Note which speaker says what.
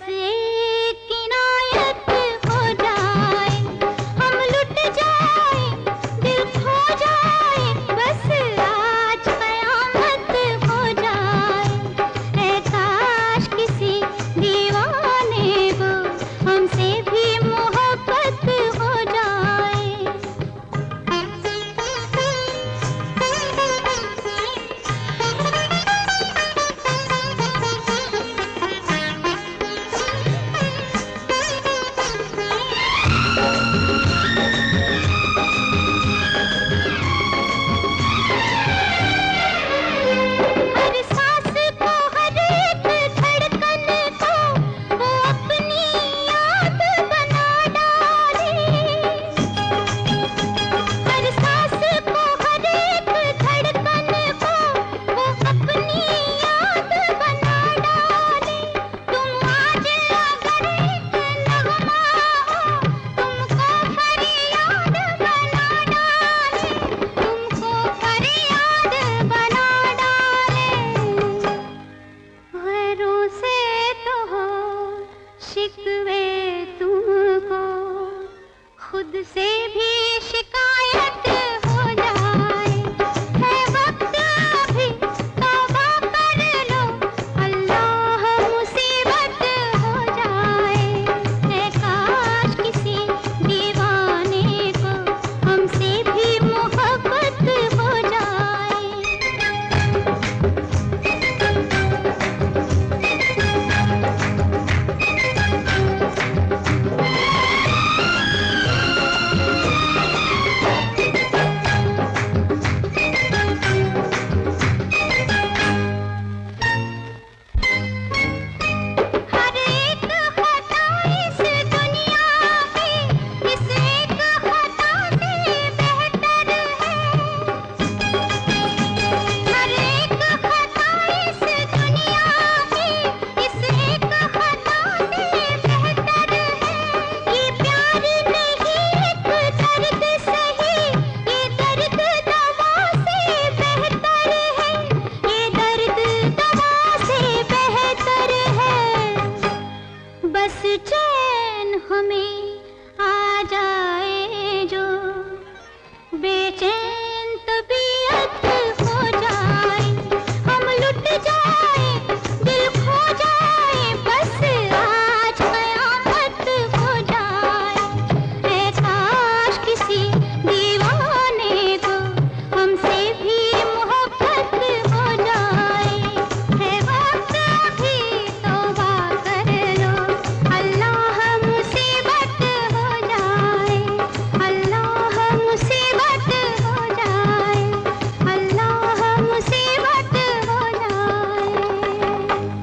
Speaker 1: एक इनायत हो जाए, हम लुट जाए, दिल खो जाए, बस आज कयामत हो जाए। ऐ काश किसी दीवाने को हमसे भी मोहब्बत हो जाए। हर सांस को, हर एक धड़कन को वो अपनी याद बना डाले। हर सांस को, हर एक धड़कन को वो अपनी याद बना डाले। तुम आज अगर एक नगमा हो, तुमको फरियाद बना डाले, तुमको फरियाद बना डाले। गैरों से तो हो शिकवे तुमको, खुद से भी शिकायत हो जाए। है वक्त अभी तौबा कर लो, अल्लाह मुसीबत हो जाए। है काश किसी दीवाने को हमसे भी मोहब्बत हो जाए। हर एक खता इस दुनिया में इस एक खता से बेहतर है। हर एक खता इस दुनिया में इस एक खता से बेहतर है। ये प्यार नहीं एक दर्द सही, ये दर्द दवा से बेहतर है। ये दर्द दवा से बेहतर है। बस चैन हमें